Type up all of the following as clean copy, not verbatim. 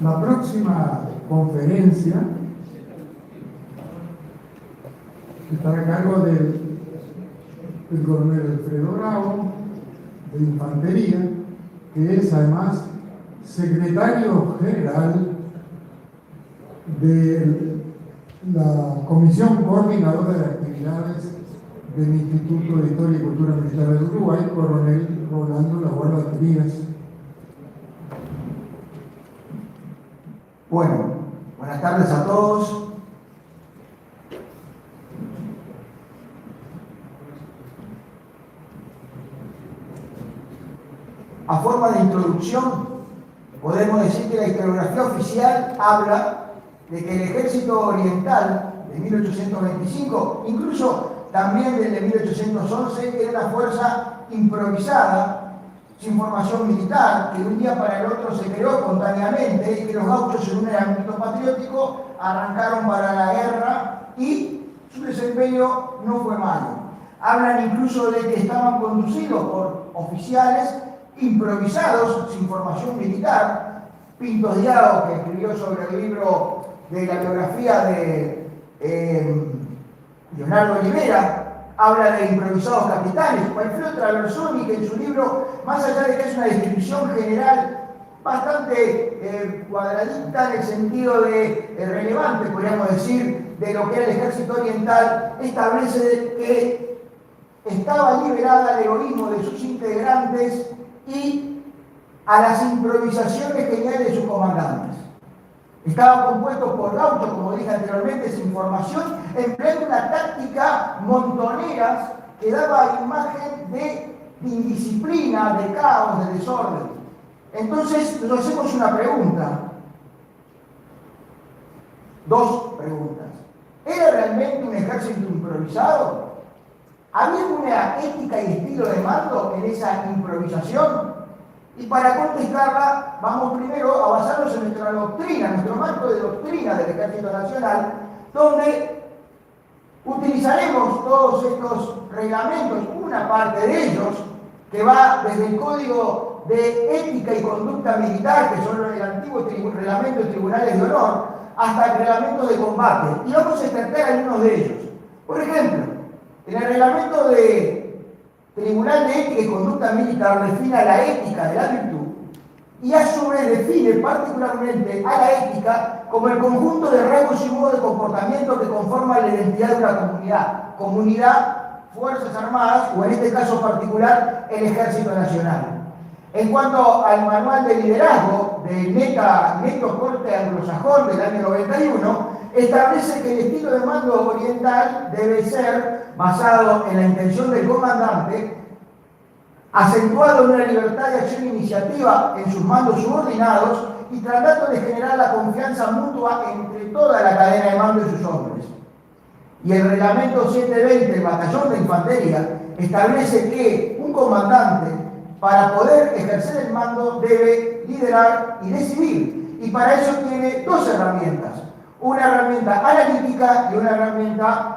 La próxima conferencia estará a cargo del coronel Alfredo Bravo, de Infantería, que es además secretario general de la Comisión Coordinadora de Actividades del Instituto de Historia y Cultura Militar del Uruguay, coronel Rolando Laguarda Trías. Bueno, buenas tardes a todos. A forma de introducción, podemos decir que la historiografía oficial habla de que el Ejército Oriental de 1825, incluso también del de 1811, era una fuerza improvisada, sin formación militar, que de un día para el otro se creó espontáneamente y que los gauchos en un ámbito patriótico arrancaron para la guerra y su desempeño no fue malo. Hablan incluso de que estaban conducidos por oficiales improvisados, sin formación militar. Pintos Diao, que escribió sobre el libro de la biografía de Leonardo Olivera, habla de improvisados capitanes. Alfredo Traversoni, que en su libro, más allá de que es una descripción general bastante cuadradita en el sentido de relevante, podríamos decir, de lo que era el Ejército Oriental, establece que estaba liberada al egoísmo de sus integrantes y a las improvisaciones geniales de sus comandantes. Estaba compuesto por gauchos, como dije anteriormente, sin formación, empleando una táctica montoneras que daba imagen de indisciplina, de caos, de desorden. Entonces nos hacemos una pregunta, dos preguntas. ¿Era realmente un ejército improvisado? ¿Había una ética y estilo de mando en esa improvisación? Y para contestarla, vamos primero a basarnos en nuestra doctrina, nuestro marco de doctrina del Ejército Nacional, donde utilizaremos todos estos reglamentos, una parte de ellos, que va desde el Código de Ética y Conducta Militar, que son el antiguo reglamento de tribunales de honor, hasta el reglamento de combate. Y vamos a extraer algunos de ellos. Por ejemplo, en el reglamento de Tribunal de Ética y Conducta Militar define la ética de la virtud y a su vez define particularmente a la ética como el conjunto de rasgos y modos de comportamiento que conforman la identidad de una comunidad, Fuerzas Armadas o en este caso particular el Ejército Nacional. En cuanto al manual de liderazgo del Neto Corte Anglosajón del año 91, establece que el estilo de mando oriental debe ser basado en la intención del comandante, acentuado en una libertad de acción e iniciativa en sus mandos subordinados y tratando de generar la confianza mutua entre toda la cadena de mando y sus hombres. Y el reglamento 720 del Batallón de Infantería establece que un comandante, para poder ejercer el mando, debe liderar y decidir. Y para eso tiene dos herramientas. Una herramienta analítica y una herramienta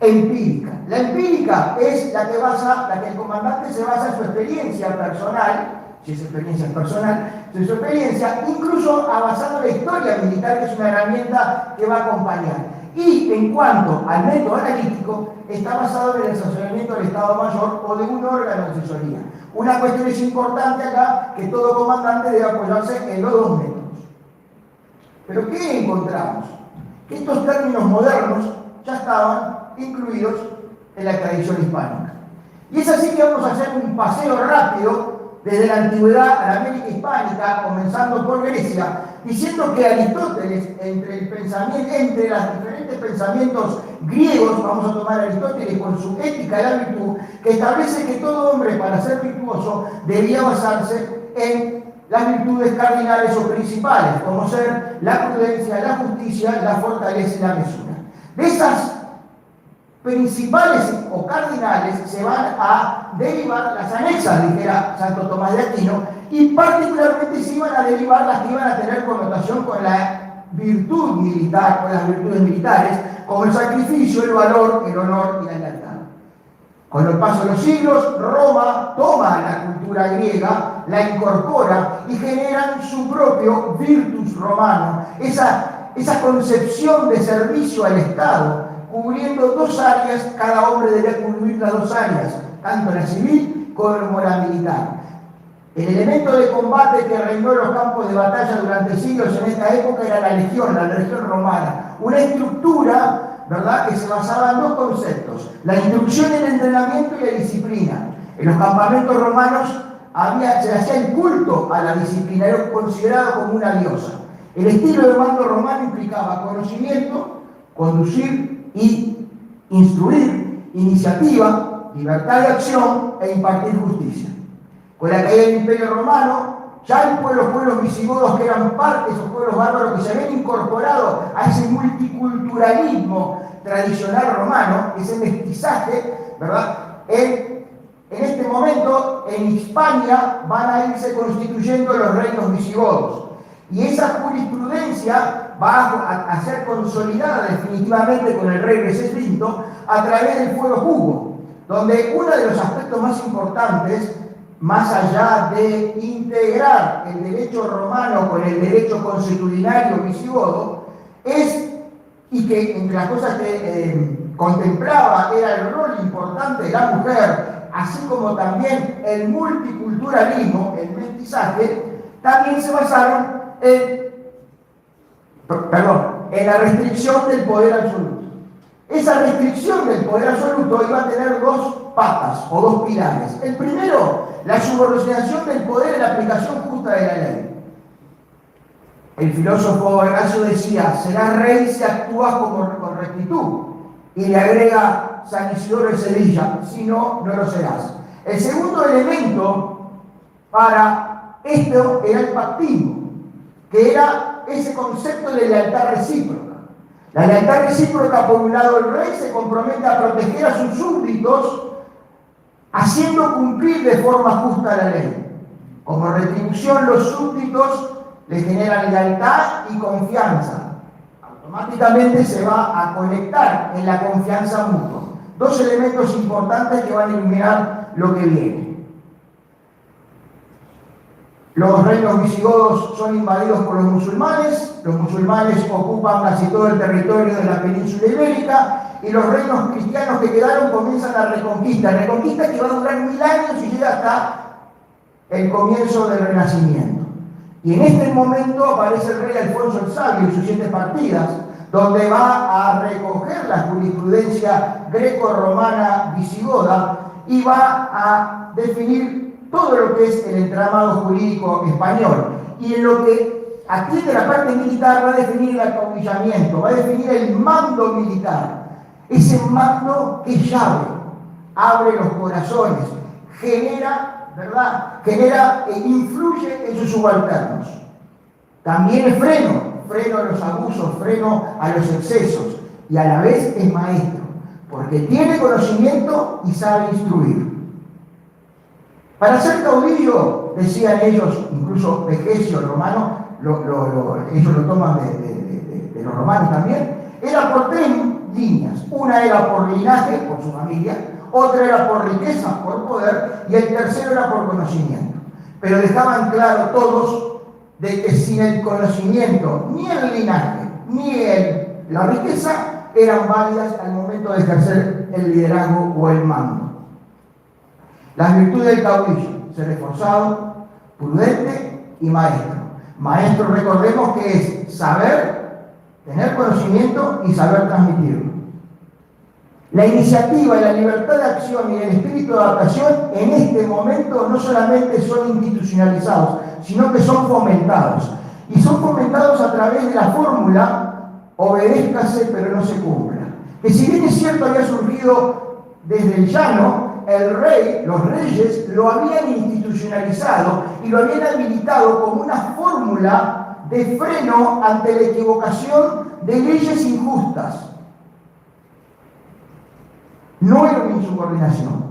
empírica. La empírica es la que el comandante se basa en su experiencia personal, si esa experiencia es personal, en su experiencia, incluso basada en la historia militar, que es una herramienta que va a acompañar. Y en cuanto al método analítico, está basado en el asesoramiento del Estado Mayor o de un órgano de asesoría. Una cuestión es importante acá, que todo comandante debe apoyarse en los dos métodos. Pero ¿qué encontramos? Que estos términos modernos ya estaban incluidos en la tradición hispánica. Y es así que vamos a hacer un paseo rápido desde la antigüedad a la América hispánica, comenzando por Grecia, diciendo que Aristóteles, entre los diferentes pensamientos griegos, vamos a tomar a Aristóteles con su ética de la virtud, que establece que todo hombre para ser virtuoso debía basarse en las virtudes cardinales o principales, como ser la prudencia, la justicia, la fortaleza y la mesura. De esas principales o cardinales se van a derivar las anexas, dijera Santo Tomás de Aquino, y particularmente se iban a derivar las que iban a tener connotación con la virtud militar, con las virtudes militares, como el sacrificio, el valor, el honor y la lealtad. Con el paso de los siglos, Roma toma la cultura griega la incorpora y generan su propio virtus romano, esa concepción de servicio al Estado, cubriendo dos áreas. Cada hombre debe cubrir las dos áreas, tanto la civil como la militar. El elemento de combate que reinó en los campos de batalla durante siglos en esta época era la legión romana, una estructura, ¿verdad?, que se basaba en dos conceptos: la instrucción, el entrenamiento y la disciplina. En los campamentos romanos se hacía el culto a la disciplina, era considerado como una diosa. El estilo de mando romano implicaba conocimiento, conducir y instruir, iniciativa, libertad de acción e impartir justicia. Con la caída del Imperio Romano, ya los pueblos visigodos, que eran parte de esos pueblos bárbaros que se habían incorporado a ese multiculturalismo tradicional romano, ese mestizaje, ¿verdad? En este momento, en Hispania van a irse constituyendo los reinos visigodos. Y esa jurisprudencia va a ser consolidada definitivamente con el rey Recesvinto a través del fuero Jugo, donde uno de los aspectos más importantes, más allá de integrar el derecho romano con el derecho consuetudinario visigodo, y que entre las cosas que contemplaba era el rol importante de la mujer, así como también el multiculturalismo, el mestizaje, también se basaron en la restricción del poder absoluto. Esa restricción del poder absoluto iba a tener dos patas o dos pilares. El primero, la subordinación del poder en la aplicación justa de la ley. El filósofo Horacio decía: serás rey si actúas con rectitud. Y le agrega San Isidoro de Sevilla: si no, no lo serás. El segundo elemento para esto era el pactismo, que era ese concepto de lealtad recíproca. La lealtad recíproca: por un lado, el rey se compromete a proteger a sus súbditos haciendo cumplir de forma justa la ley. Como retribución, los súbditos le generan lealtad y confianza. Automáticamente se va a conectar en la confianza mutua. Dos elementos importantes que van a iluminar lo que viene. Los reinos visigodos son invadidos por los musulmanes ocupan casi todo el territorio de la península ibérica, y los reinos cristianos que quedaron comienzan la reconquista que va a durar 1000 años y llega hasta el comienzo del Renacimiento. Y en este momento aparece el rey Alfonso el Sabio y sus 7 partidas, donde va a recoger la jurisprudencia greco-romana visigoda y va a definir todo lo que es el entramado jurídico español. Y en lo que atiende la parte militar va a definir el acaudillamiento, va a definir el mando militar. Ese mando que es llave, abre los corazones, genera, ¿verdad? E influye en sus subalternos. También es freno a los abusos, freno a los excesos, y a la vez es maestro, porque tiene conocimiento y sabe instruir. Para ser caudillo, decían ellos, incluso Vegecio, el romano, ellos lo toman de los romanos también, era por 3 líneas. Una era por linaje, por su familia; otra era por riqueza, por poder; y el tercero era por conocimiento. Pero dejaban claro todos de que sin el conocimiento, ni el linaje, ni la riqueza eran válidas al momento de ejercer el liderazgo o el mando. Las virtudes del caudillo: ser esforzado, prudente y maestro. Maestro, recordemos que es saber, tener conocimiento y saber transmitirlo. La iniciativa y la libertad de acción y el espíritu de adaptación en este momento no solamente son institucionalizados, sino que son fomentados. Y son fomentados a través de la fórmula: obedézcase pero no se cumpla. Que si bien es cierto había surgido desde el llano, los reyes lo habían institucionalizado y lo habían habilitado como una fórmula de freno ante la equivocación de leyes injustas. No era una insubordinación.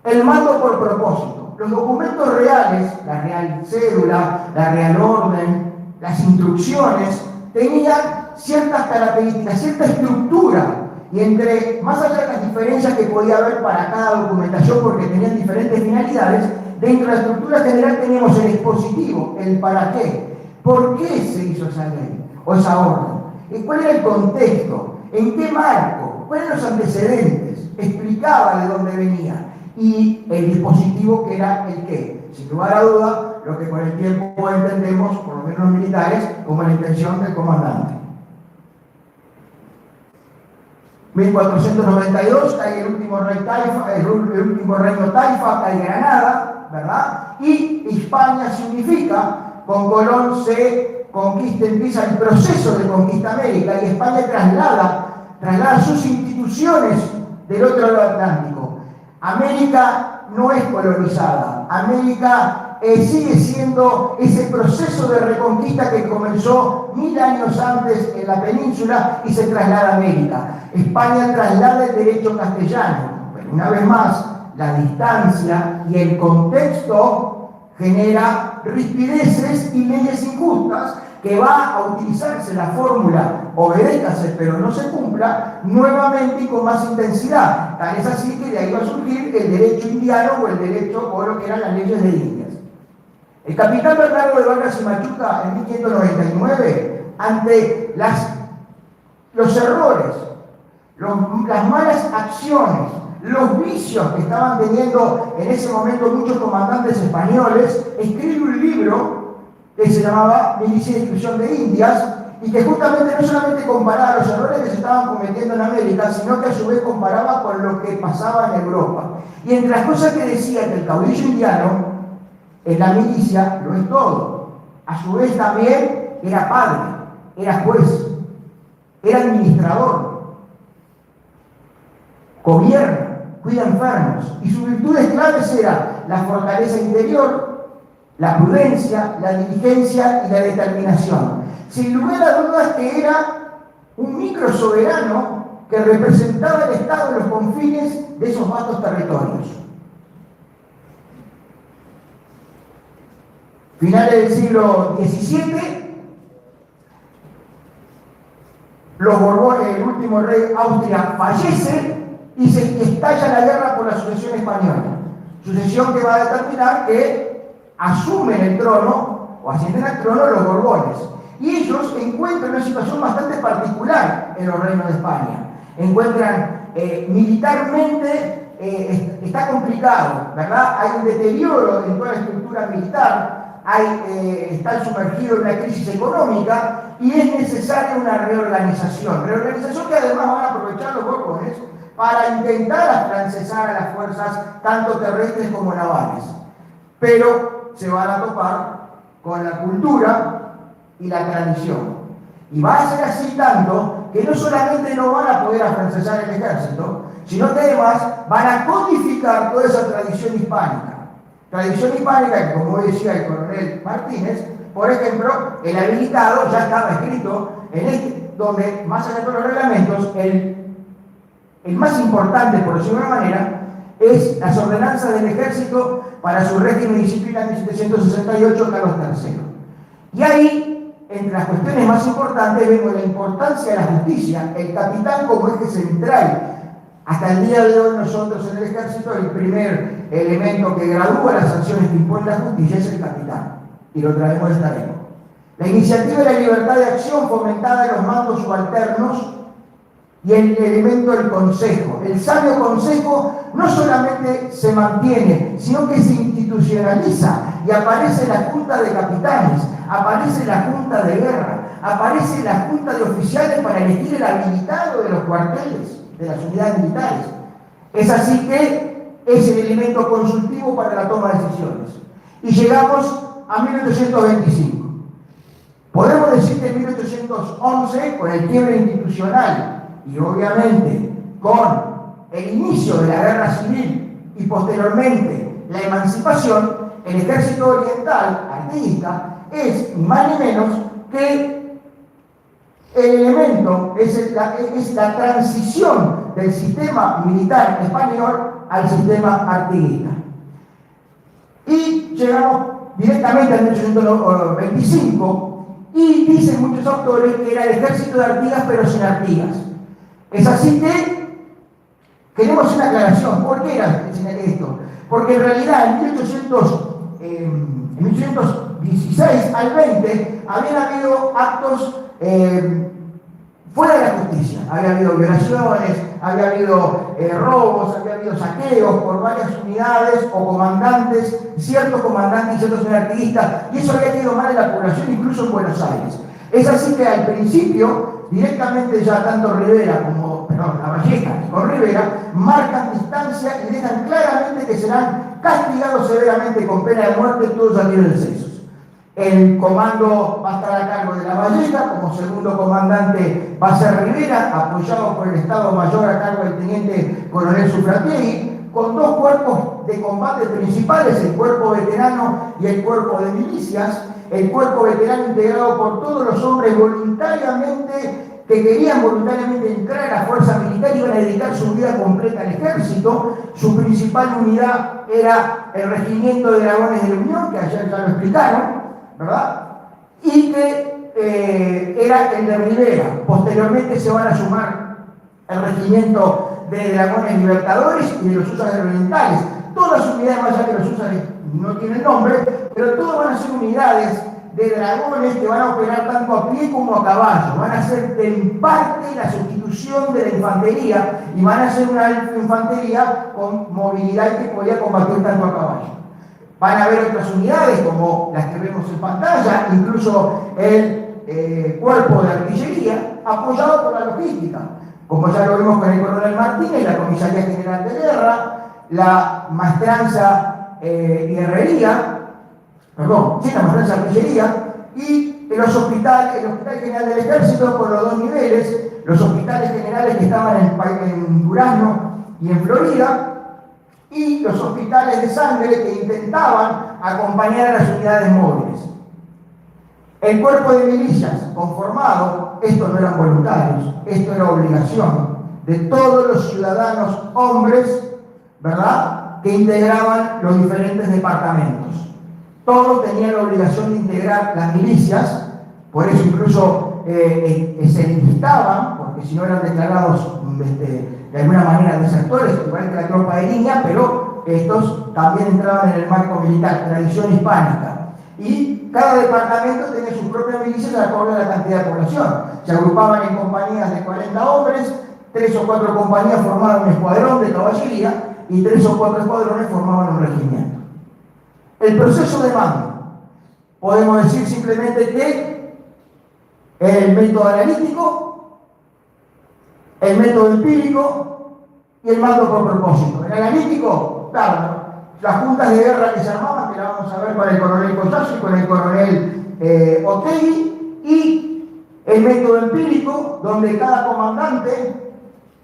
El mando por propósito. Los documentos reales, la real cédula, la real orden, las instrucciones, tenían ciertas características, cierta estructura. Y más allá de las diferencias que podía haber para cada documentación, porque tenían diferentes finalidades, dentro de la estructura general tenemos el expositivo, el para qué, por qué se hizo esa ley o esa orden, cuál era el contexto, en qué marco, cuáles eran los antecedentes, explicaba de dónde venía, y el dispositivo que era el qué. Sin lugar a duda, lo que con el tiempo entendemos, por lo menos los militares, como la intención del comandante. 1492 cae el último reino Taifa, cae Granada, ¿verdad? Y España se unifica, con Colón se empieza el proceso de conquista América y España traslada sus instituciones del otro lado Atlántico. América no es colonizada, América sigue siendo ese proceso de reconquista que comenzó 1000 años antes en la península y se traslada a América. España traslada el derecho castellano, pero una vez más, la distancia y el contexto genera rispideces y leyes injustas que va a utilizarse la fórmula obedézcase pero no se cumpla nuevamente y con más intensidad. Tal es así que de ahí va a surgir el derecho indiano o el derecho o lo que eran las leyes de Indias. El capitán Bernardo de Vargas y Machuca en 1599, ante los errores, las malas acciones, los vicios que estaban teniendo en ese momento muchos comandantes españoles, escribe un libro que se llamaba Milicia y Destrucción de Indias, y que justamente no solamente comparaba los errores que se estaban cometiendo en América, sino que a su vez comparaba con lo que pasaba en Europa. Y entre las cosas que decía que el caudillo indiano en la milicia lo es todo. A su vez también era padre, era juez, era administrador, gobierna, cuida enfermos, y sus virtudes claves eran la fortaleza interior, la prudencia, la diligencia y la determinación. Sin lugar a dudas que era un micro soberano que representaba el Estado en los confines de esos vastos territorios. Finales del siglo XVII, los Borbones, el último rey Austria, fallece y se estalla la guerra por la sucesión española. Sucesión que va a determinar que asumen el trono o ascienden al trono los Borbones. Y ellos encuentran una situación bastante particular en los reinos de España. Encuentran militarmente, está complicado, ¿verdad? Hay un deterioro en toda la estructura militar, están sumergidos en una crisis económica y es necesaria una reorganización. Reorganización que además van a aprovechar los Borbones para intentar afrancesar a las fuerzas tanto terrestres como navales. Pero se van a topar con la cultura y la tradición. Y va a ser así tanto que no solamente no van a poder afrancesar el ejército, sino que además van a codificar toda esa tradición hispánica. Tradición hispánica que, como decía el coronel Martínez, por ejemplo, el habilitado ya estaba escrito en donde, más allá de todos los reglamentos, el más importante, por decirlo de una manera, es las ordenanzas del ejército para su régimen y disciplina en 1768, Carlos III. Y ahí, entre las cuestiones más importantes, vemos la importancia de la justicia, el capitán como eje central. Hasta el día de hoy nosotros en el ejército, el primer elemento que gradúa las sanciones que impone la justicia es el capitán, y lo traemos de esta época. La iniciativa de la libertad de acción fomentada en los mandos subalternos y el elemento del consejo. El sabio consejo no solamente se mantiene, sino que se institucionaliza y aparece la junta de capitanes, aparece la junta de guerra, aparece la junta de oficiales para elegir el habilitado de los cuarteles, de las unidades militares. Es así que es el elemento consultivo para la toma de decisiones. Y llegamos a 1825. Podemos decir que en 1811, con el quiebre institucional y obviamente con el inicio de la guerra civil y posteriormente la emancipación, el ejército oriental artiguista es ni más ni menos que el elemento, es la transición del sistema militar español al sistema artiguista. Y llegamos directamente a 1825 y dicen muchos autores que era el ejército de Artigas pero sin Artigas. Es así que queremos una aclaración. ¿Por qué era esto? porque en realidad en 1816 al 20 habían habido actos fuera de la justicia. Había habido violaciones, había habido robos, había habido saqueos por varias unidades o comandantes, ciertos comandantes y ciertos anarquistas, y eso había quedado mal en la población, incluso en Buenos Aires. Es así que al principio, directamente ya tanto Rivera como, Lavalleja con Rivera, marcan distancia y dejan claramente que serán castigados severamente con pena de muerte todos aquellos excesos. El comando va a estar a cargo de Lavalleja, como segundo comandante va a ser Rivera, apoyado por el Estado Mayor a cargo del teniente coronel Sufratiegui, con dos cuerpos de combate principales, el cuerpo veterano y el cuerpo de milicias. El cuerpo veterano integrado por todos los hombres voluntariamente que querían voluntariamente entrar a la fuerza militar y iban a dedicar su vida completa al ejército. Su principal unidad era el Regimiento de Dragones de la Unión, que ayer ya lo explicaron, ¿verdad? Y que era el de Rivera. Posteriormente se van a sumar el Regimiento de Dragones Libertadores y de los Húsares Orientales. Todas las unidades, más allá que los Húsares no tienen nombre, pero todas van a ser unidades de dragones que van a operar tanto a pie como a caballo. Van a ser en parte la sustitución de la infantería y van a ser una infantería con movilidad que podía combatir tanto a caballo. Van a haber otras unidades como las que vemos en pantalla, incluso el cuerpo de artillería apoyado por la logística, como ya lo vimos con el coronel Martínez, la Comisaría General de Guerra, la maestranza y herrería, la maestranza de artillería, y el Hospital General del Ejército por los dos niveles, los hospitales generales que estaban en Durazno y en Florida, y los hospitales de sangre que intentaban acompañar a las unidades móviles. El cuerpo de milicias conformado, estos no eran voluntarios, esto era obligación de todos los ciudadanos hombres, ¿verdad?, que integraban los diferentes departamentos. Todos tenían la obligación de integrar las milicias, por eso incluso se enlistaban, porque si no eran declarados de alguna manera desertores, igual que la tropa de línea, pero estos también entraban en el marco militar, tradición hispánica. Y cada departamento tenía sus propias milicias de acuerdo a la cantidad de población. Se agrupaban en compañías de 40 hombres, 3 o 4 compañías formaban un escuadrón de caballería y 3 o 4 escuadrones formaban un regimiento. El proceso de mando, podemos decir simplemente que el método analítico, el método empírico y el mando por propósito. El analítico, claro, las juntas de guerra que se armaban, que la vamos a ver con el coronel Collazo y con el coronel Otegui, y el método empírico, donde cada comandante,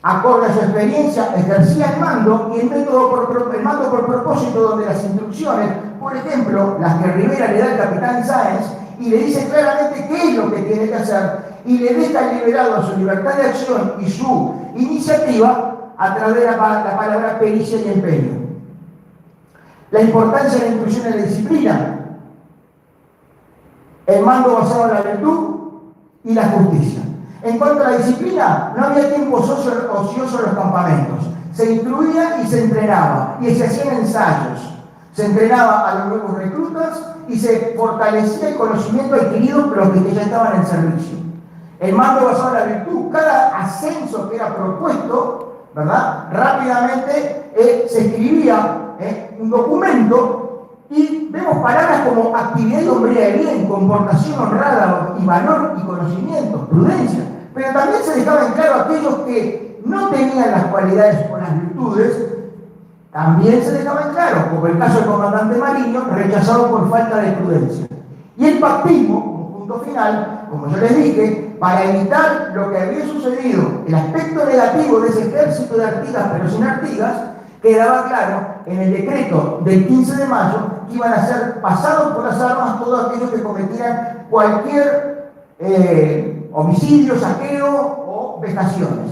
acorde a su experiencia, ejercía el mando, y el mando por propósito, donde las instrucciones, por ejemplo, las que Rivera le da al capitán Sáenz, y le dice claramente qué es lo que tiene que hacer, y le deja liberado su libertad de acción y su iniciativa a través de la palabra pericia y empeño. La importancia de la inclusión en la disciplina, el mando basado en la virtud y la justicia. En cuanto a la disciplina, no había tiempo ocioso en los campamentos. Se instruía y se entrenaba, y se hacían ensayos. Se entrenaba a los nuevos reclutas y se fortalecía el conocimiento adquirido por los que ya estaban en servicio. El mando basado en la virtud, cada ascenso que era propuesto, ¿verdad?, rápidamente se escribía un documento, y vemos palabras como actividad y hombría de bien, comportación honrada y valor y conocimiento, prudencia. Pero también se dejaba en claro a aquellos que no tenían las cualidades o las virtudes, también se dejaba en claro, como el caso del comandante Mariño, rechazado por falta de prudencia. Y el pactismo, como punto final, como yo les dije, para evitar lo que había sucedido, el aspecto negativo de ese ejército de Artigas, pero sin Artigas, quedaba claro en el decreto del 15 de mayo que iban a ser pasados por las armas todos aquellos que cometieran cualquier homicidio, saqueo o vejaciones.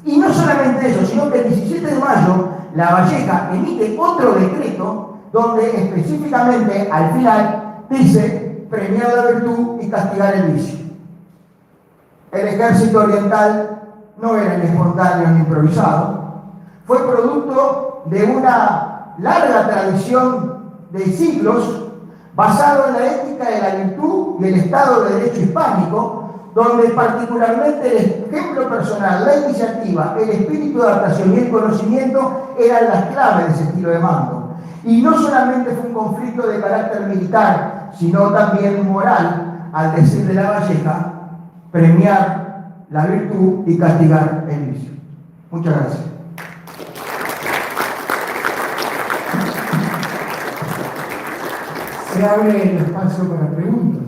Y no solamente eso, sino que el 17 de mayo Lavalleja emite otro decreto donde específicamente al final dice premiar la virtud y castigar el vicio. El ejército oriental no era ni espontáneo ni improvisado, fue producto de una larga tradición de siglos basado en la ética de la virtud y el Estado de Derecho hispánico, donde particularmente el ejemplo personal, la iniciativa, el espíritu de adaptación y el conocimiento eran las claves de ese estilo de mando. Y no solamente fue un conflicto de carácter militar, sino también moral, al decir de La Valleja, premiar la virtud y castigar el vicio. Muchas gracias. Se abre el espacio para preguntas.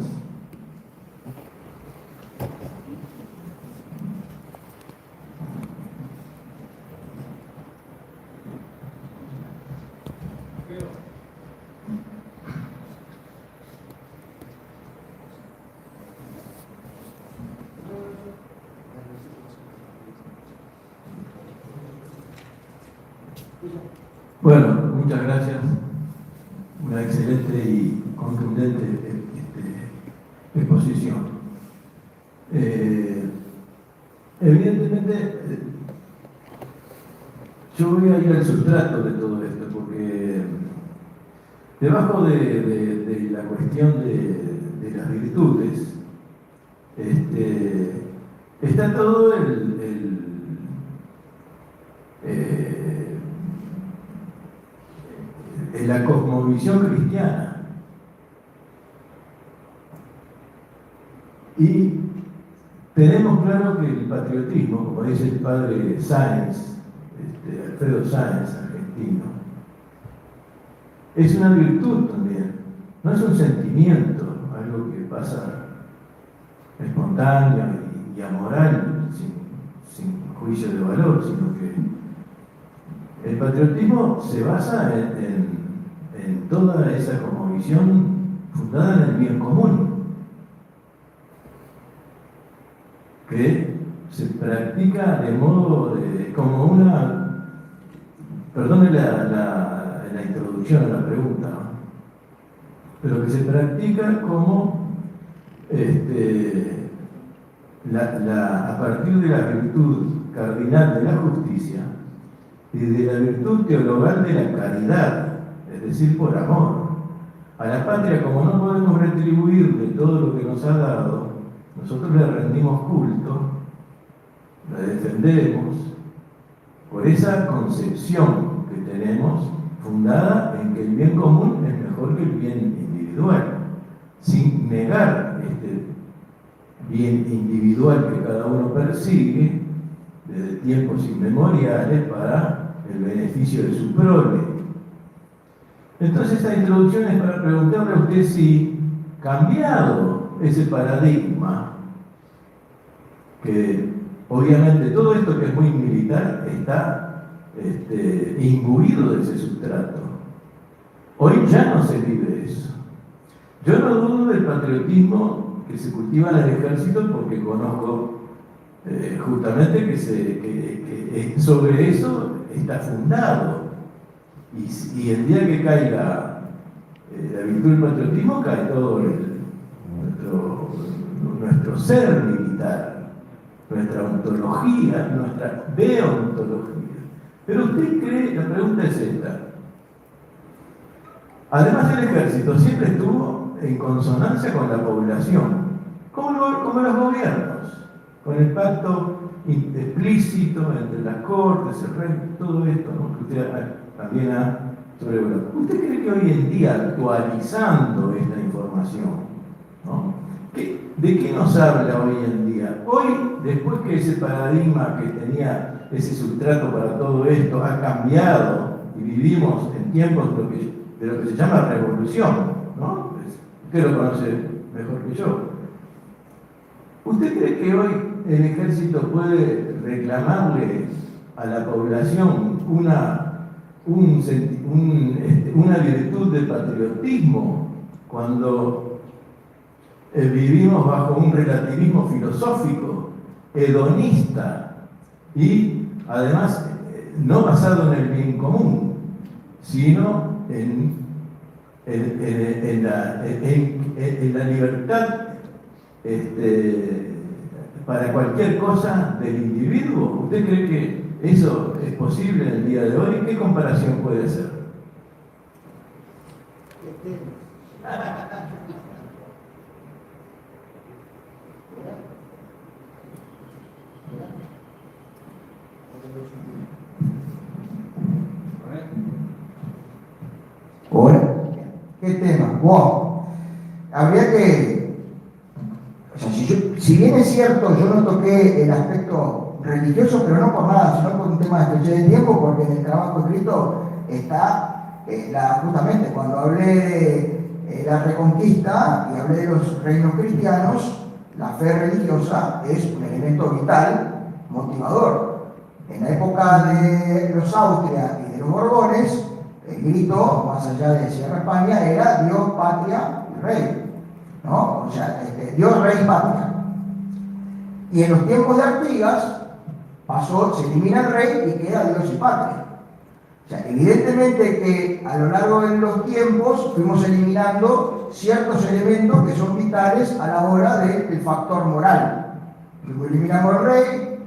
Bueno, muchas gracias. Una excelente y contundente exposición. Evidentemente, yo voy a ir al sustrato de todo esto, porque debajo de la cuestión de las virtudes está todo la cosmovisión cristiana. Y tenemos claro que el patriotismo, como dice el padre Sáenz, Alfredo Sáenz, argentino, es una virtud también, no es un sentimiento, algo que pasa espontáneo y amoral, sin juicio de valor, sino que el patriotismo se basa en toda esa cosmovisión fundada en el bien común, que se practica de modo como una, perdone la introducción a la pregunta, ¿no? Pero que se practica como a partir de la virtud cardinal de la justicia y de la virtud teologal de la caridad, es decir, por amor. A la patria, como no podemos retribuirle todo lo que nos ha dado, nosotros le rendimos culto, la defendemos, por esa concepción que tenemos, fundada en que el bien común es mejor que el bien individual, sin negar este bien individual que cada uno persigue desde tiempos inmemoriales para el beneficio de su prole. Entonces esta introducción es para preguntarle a usted si, cambiado ese paradigma, que obviamente todo esto que es muy militar está imbuido de ese sustrato. Hoy ya no se vive eso. Yo no dudo del patriotismo que se cultiva en el ejército, porque conozco justamente que sobre eso está fundado. Y el día que caiga la virtud del patriotismo, cae todo nuestro ser militar, nuestra ontología, nuestra deontología. Pero usted cree, la pregunta es esta: además el ejército siempre estuvo en consonancia con la población, como los gobiernos, con el pacto explícito entre las cortes, el rey, todo esto, ¿no?, que usted también ha sobrevolado. ¿Usted cree que hoy en día, actualizando esta información, ¿no?, de qué nos habla hoy en día? Hoy, después que ese paradigma que tenía ese sustrato para todo esto ha cambiado y vivimos en tiempos de lo que se llama revolución, ¿no? Usted lo conoce mejor que yo. ¿Usted cree que hoy el ejército puede reclamarle a la población una virtud de patriotismo cuando vivimos bajo un relativismo filosófico, hedonista y además no basado en el bien común, sino en la libertad para cualquier cosa del individuo? ¿Usted cree que eso es posible en el día de hoy? ¿Qué comparación puede hacer? Hola. ¿Qué tema? Wow. Habría que, o sea, si bien es cierto, yo no toqué el aspecto religioso, pero no por nada, sino por un tema de estrechez de tiempo, porque en el trabajo escrito está, justamente cuando hablé de la Reconquista y hablé de los reinos cristianos, la fe religiosa es un elemento vital, motivador. En la época de los Austria y de los Borbones, el grito, más allá de Sierra España, era Dios, patria y rey, ¿no? O sea, Dios, rey, patria. Y en los tiempos de Artigas se elimina el rey y queda Dios y patria. O sea, evidentemente que a lo largo de los tiempos fuimos eliminando ciertos elementos que son vitales a la hora del factor moral. Eliminamos el rey,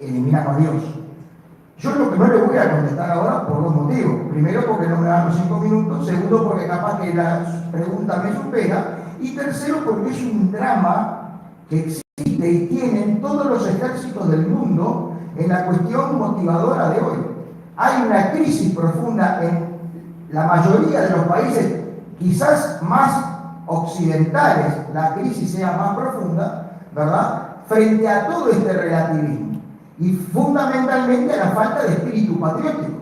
eliminamos a Dios. Yo lo que no le voy a contestar ahora por dos motivos. Primero, porque no me dan los 5 minutos. Segundo, porque capaz que la pregunta me supera. Y tercero, porque es un drama que existe y tienen todos los ejércitos del mundo en la cuestión motivadora de hoy. Hay una crisis profunda en la mayoría de los países, quizás más occidentales, la crisis sea más profunda, ¿verdad? Frente a todo este relativismo. Y fundamentalmente a la falta de espíritu patriótico.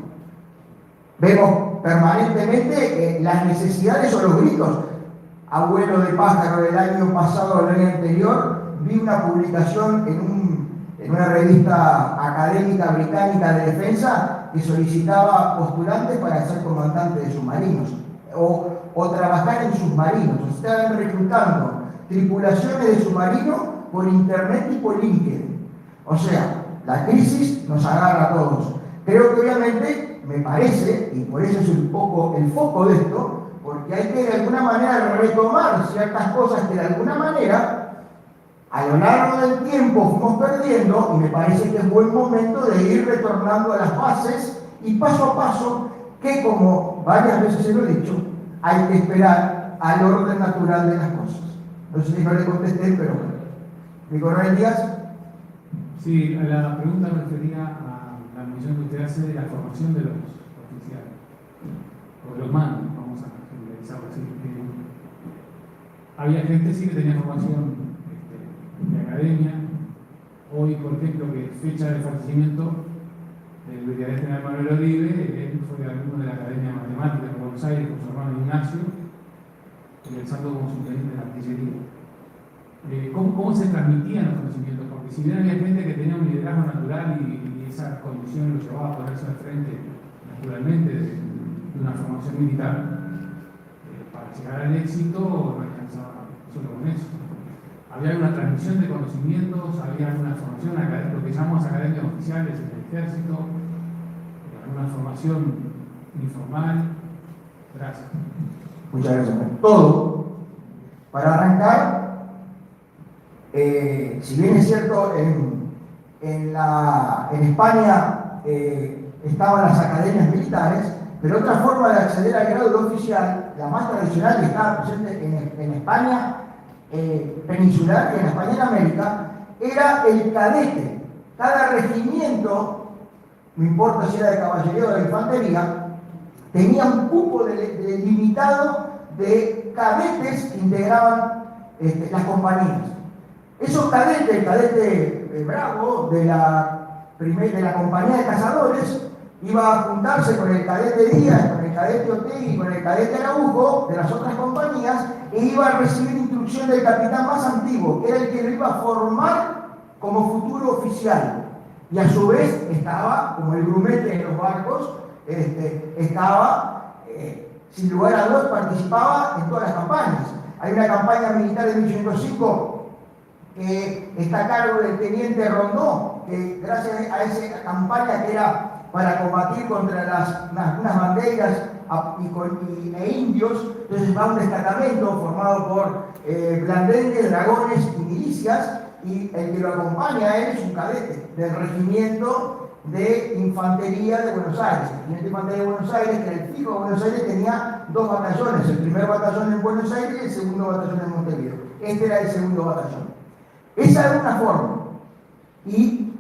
Vemos permanentemente las necesidades o los gritos. Abuelo de pájaro, del año pasado, del año anterior, vi una publicación en una revista académica británica de defensa que solicitaba postulantes para ser comandante de submarinos o trabajar en submarinos. Estaban reclutando tripulaciones de submarinos por internet y por LinkedIn. O sea, la crisis nos agarra a todos. Creo que obviamente, me parece, y por eso es un poco el foco de esto, porque hay que de alguna manera retomar ciertas cosas que de alguna manera, a lo largo del tiempo fuimos perdiendo, y me parece que es buen momento de ir retornando a las bases y paso a paso, que como varias veces se lo he dicho, hay que esperar al orden natural de las cosas. No sé si no le contesté, pero bueno. ¿Mi coronel Díaz? Sí, a la pregunta me refería a la mención que usted hace de la formación de los oficiales, o de los mandos, vamos a generalizarlo así. Había gente sí que tenía formación de academia. Hoy, por ejemplo, que fecha del fallecimiento del brigadier general Manuel Oribe, él fue alumno de la Academia de Matemáticas de Buenos Aires con su hermano Ignacio, egresando como subteniente de artillería. ¿Cómo se transmitían los conocimientos? Porque si bien había gente que tenía un liderazgo natural y esa condición lo llevaba a ponerse al frente naturalmente de una formación militar, para llegar al éxito no alcanzaba solo con eso. Había una transmisión de conocimientos, había alguna formación, lo que llamamos academias oficiales en el ejército, alguna formación informal. Gracias. Muchas gracias. Todo. Para arrancar, si bien es cierto, en España estaban las academias militares, pero otra forma de acceder al grado de oficial, la más tradicional que estaba presente en España peninsular y en España en América, era el cadete. Cada regimiento, no importa si era de caballería o de infantería, tenía un cupo limitado de cadetes que integraban las compañías. Esos cadetes, el cadete Bravo de la compañía de cazadores, iba a juntarse con el cadete Díaz, con el cadete Otegui y con el cadete Araujo de las otras compañías e iba a recibir instrucción del capitán más antiguo, que era el que lo iba a formar como futuro oficial. Y a su vez estaba, como el grumete en los barcos, sin lugar a dudas, participaba en todas las campañas. Hay una campaña militar de 1805 que está a cargo del teniente Rondó, que gracias a esa campaña que era para combatir contra unas banderas e indios, entonces va un destacamento formado por blandengues, dragones y milicias, y el que lo acompaña a él es un cadete del Regimiento de Infantería de Buenos Aires. El Regimiento de Infantería de Buenos Aires, que era el fijo de Buenos Aires, tenía dos batallones, el primer batallón en Buenos Aires y el segundo batallón en Montevideo. Este era el segundo batallón. Esa era una forma, y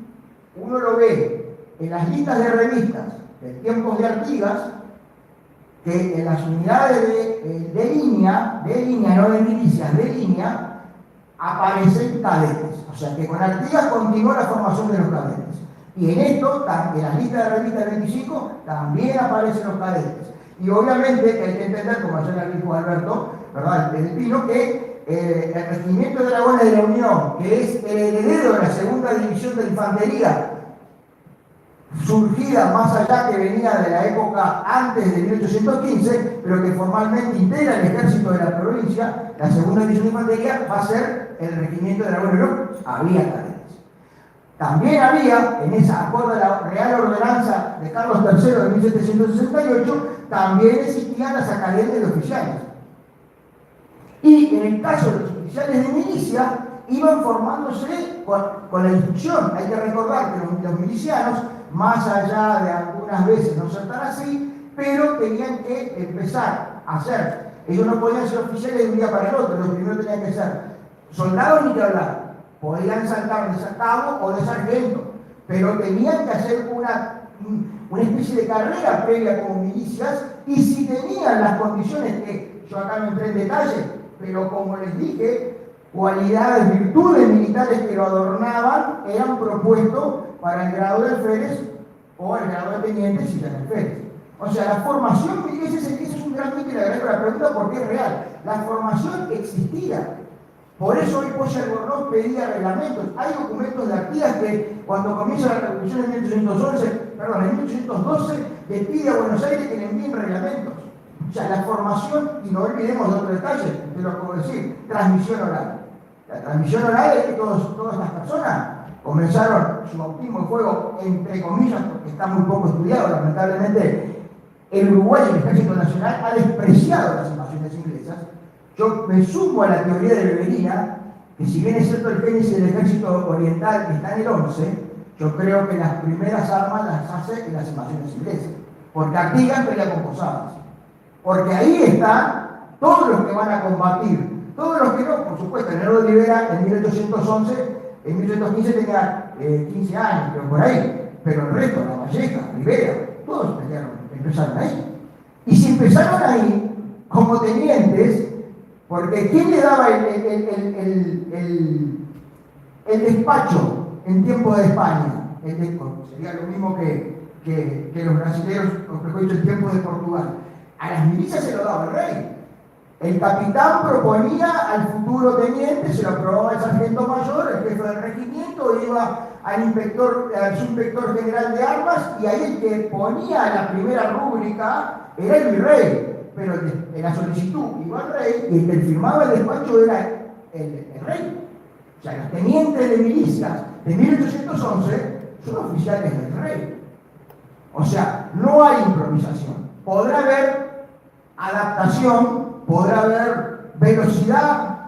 uno lo ve en las listas de revistas de tiempos de Artigas, que en las unidades de línea, no de milicias, de línea, aparecen cadetes. O sea que con Artigas continuó la formación de los cadetes. Y en esto, en las listas de revistas del 25, también aparecen los cadetes. Y obviamente hay que entender, como ayer le dijo Alberto, ¿verdad?, el Pino, que el Regimiento de Dragones de la Unión, que es el heredero de la segunda división de infantería, surgida más allá, que venía de la época antes de 1815, pero que formalmente integra el ejército de la provincia, la segunda división de infantería va a ser el Regimiento de Dragones de la Unión. Había cadetes. También había, en esa acorde a la Real Ordenanza de Carlos III de 1768, también existían las academias de oficiales. Y en el caso de los oficiales de milicia, iban formándose con la instrucción. Hay que recordar que los milicianos, más allá de algunas veces no ser tan así, pero tenían que empezar a ser. Ellos no podían ser oficiales de un día para el otro, los primeros tenían que ser soldados, ni que hablar. Podían saltar de cabo o de sargento, pero tenían que hacer una especie de carrera previa como milicias, y si tenían las condiciones, que yo acá no entré en detalle, pero como les dije, cualidades, virtudes militares que lo adornaban, eran propuestos para el grado de alférez o el grado de teniente si eran alférez. O sea, la formación, ese es un gran mito, y le agradezco la pregunta porque es real. La formación existía. Por eso hoy Polla Albornoz pedía reglamentos. Hay documentos de Artigas que cuando comienza la revolución en 1812, le pide a Buenos Aires que le envíen reglamentos. O sea, la formación, y no olvidemos de otro detalle, te lo puedo decir, transmisión oral. La transmisión oral es que todas estas personas comenzaron su bautismo en fuego, entre comillas, porque está muy poco estudiado, lamentablemente. El Uruguay, el Ejército Nacional, ha despreciado las invasiones inglesas. Yo me sumo a la teoría de Beverina, que si bien es cierto el génesis del Ejército Oriental que está en el 11, yo creo que las primeras armas las hace en las invasiones inglesas. Porque Artigas pelea con Posadas. Porque ahí están todos los que van a combatir. Todos los que no, por supuesto, Nervo de Rivera en 1811, en 1815 tenía 15 años, pero por ahí. Pero el resto, La Valleja, Rivera, todos pelearon, empezaron ahí. Y si empezaron ahí, como tenientes, porque ¿quién le daba el despacho en tiempo de España? Sería lo mismo que los brasileños, el tiempo de Portugal. A las milicias se lo daba el rey. El capitán proponía al futuro teniente, se lo aprobaba el sargento mayor, el jefe del regimiento, iba al subinspector general de armas, y ahí el que ponía la primera rúbrica era el virrey. Pero en la solicitud iba al rey, y el que firmaba el despacho era el rey. O sea, los tenientes de milicias de 1811 son oficiales del rey. O sea, no hay improvisación. Podrá haber adaptación, podrá haber velocidad,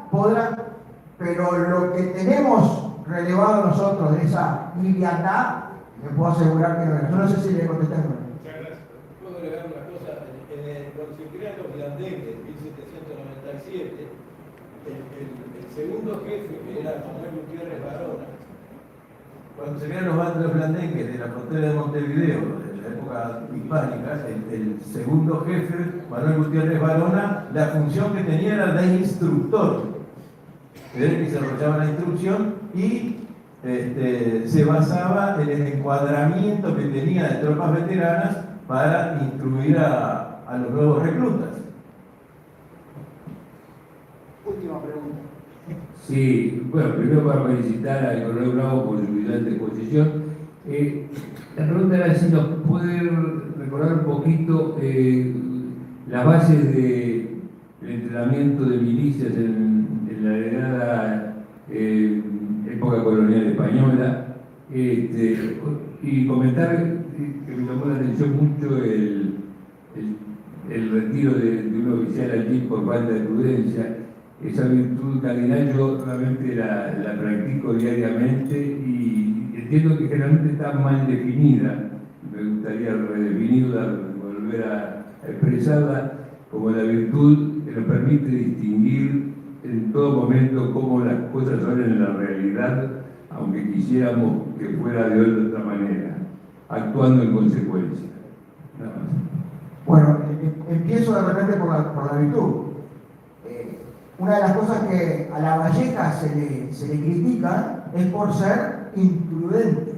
pero lo que tenemos relevado nosotros de esa liviandad, me puedo asegurar que no es. Yo no sé si le contesté. Muchas gracias. Puedo agregar una cosa. Cuando se crean los blandengues en 1797, el segundo jefe, que era Manuel Gutiérrez Barona, Cuando se crean los blandengues de la frontera de Montevideo, en la época hispánica, el segundo jefe, Manuel Gutiérrez Barona, la función que tenía era de instructor. Era el que se desarrollaba la instrucción y se basaba en el encuadramiento que tenía de tropas veteranas para instruir a los nuevos reclutas. Última pregunta. Sí, bueno, primero para felicitar al coronel Bravo por su brillante exposición. La pregunta era si nos puede recordar un poquito las bases del entrenamiento de milicias en la heredada época colonial española, y comentar que me llamó la atención mucho el retiro de un oficial allí por falta de prudencia. Esa virtud cardinal yo realmente la practico diariamente y entiendo que generalmente está mal definida. Me gustaría redefinirla, volver a expresarla como la virtud que nos permite distinguir en todo momento cómo las cosas son en la realidad, aunque quisiéramos que fuera de otra manera, actuando en consecuencia. Nada más. Bueno, empiezo de repente por la virtud. Una de las cosas que a la Valleja se le critica es por ser imprudente,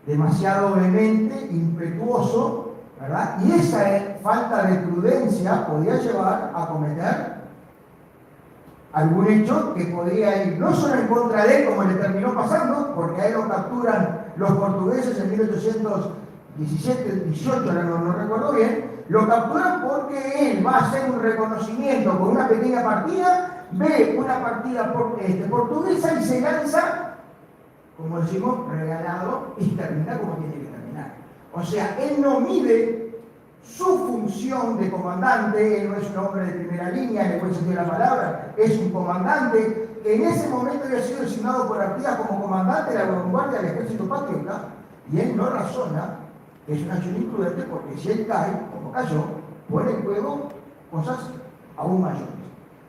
demasiado vehemente, impetuoso, ¿verdad? Y esa falta de prudencia podía llevar a cometer algún hecho que podría ir no solo en contra de él, como le terminó pasando, porque a él lo capturan los portugueses en 1817, 18, no recuerdo bien, lo capturan porque él va a hacer un reconocimiento con una pequeña partida, ve una partida portuguesa y se lanza, como decimos, regalado, y termina como tiene que terminar. O sea, él no mide su función de comandante, él no es un hombre de primera línea, en el buen sentido de la palabra, es un comandante que en ese momento había sido designado por Artigas como comandante de la vanguardia del ejército patriota, y él no razona que es una acción imprudente porque si él cae, como cayó, pone en juego cosas aún mayores.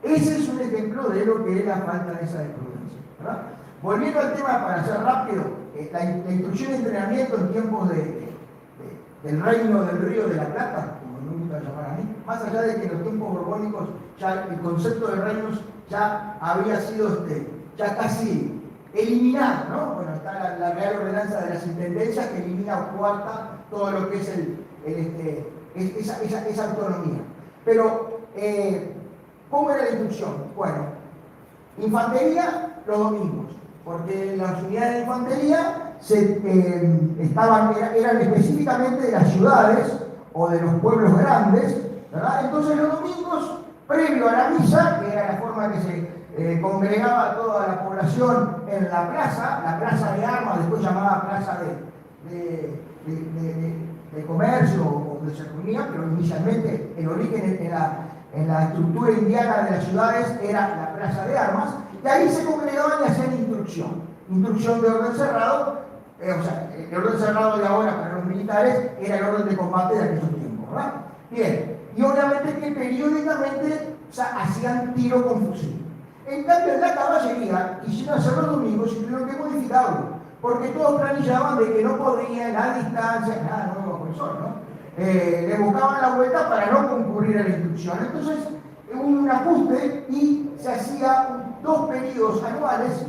Ese es un ejemplo de lo que es la falta de esa prudencia, ¿verdad? Volviendo al tema, para ser rápido, la instrucción y entrenamiento en tiempos del reino del Río de la Plata, como me gusta llamar a mí, más allá de que en los tiempos borbónicos ya el concepto de reinos ya había sido ya casi eliminado, ¿no? Bueno, está la Real Ordenanza de las Intendencias que elimina o coarta todo lo que es esa autonomía. Pero, ¿cómo era la instrucción? Bueno, infantería los domingos, porque las unidades de infantería eran específicamente de las ciudades o de los pueblos grandes, ¿verdad? Entonces los domingos, previo a la misa, que era la forma que se congregaba toda la población en la plaza de armas, después llamada plaza de comercio o de sermonía, pero inicialmente el origen en la estructura indiana de las ciudades era la plaza de armas, y ahí se congregaban y hacían instrucción de orden cerrado, o sea, el orden cerrado de ahora para los militares era el orden de combate de aquellos tiempos, ¿verdad? Bien, y obviamente que periódicamente hacían tiro con fusil. En cambio, en la caballería quisieron hacerlo los domingos y tuvieron que modificarlo, porque todos planillaban de que no podían a distancia, nada nuevo bajo el sol, ¿no? Le buscaban la vuelta para no concurrir a la instrucción. Entonces, hubo un ajuste y se hacía 2 periodos anuales,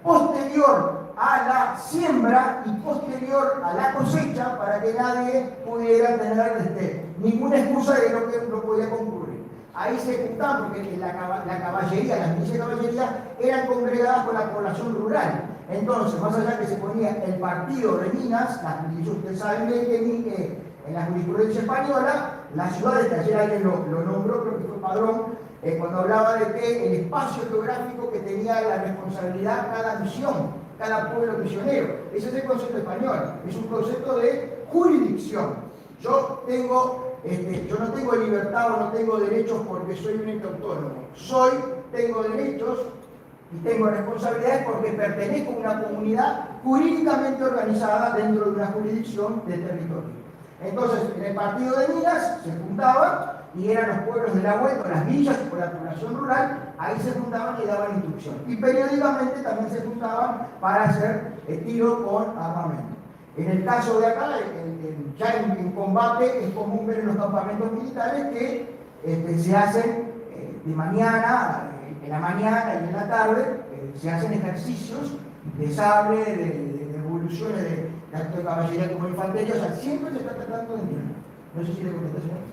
posterior a la siembra y posterior a la cosecha, para que nadie pudiera tener ninguna excusa de lo que no podía concurrir. Ahí se juntaban, porque la caballería, las milicias de caballería eran congregadas con la población rural. Entonces, más allá que se ponía el partido de Minas, ustedes saben que en la jurisprudencia española, las ciudades, que ayer alguien lo nombró, creo que fue Padrón, cuando hablaba de que el espacio geográfico que tenía la responsabilidad cada misión, cada pueblo misionero. Ese es el concepto español, es un concepto de jurisdicción. Yo no tengo libertad o no tengo derechos porque soy un ente autónomo. Tengo derechos y tengo responsabilidades porque pertenezco a una comunidad jurídicamente organizada dentro de una jurisdicción de territorio. Entonces, en el partido de Minas se juntaban y eran los pueblos de la vuelta, las villas o la población rural, ahí se juntaban y daban instrucción. Y periódicamente también se juntaban para hacer tiro con armamento. En el caso de acá, ya en combate, es común ver en los campamentos militares que se hacen de mañana, en la mañana y en la tarde, se hacen ejercicios de sable, de evoluciones tanto de caballería como de infantería, o sea, siempre se está tratando de mirar. No sé si le contesté, señor.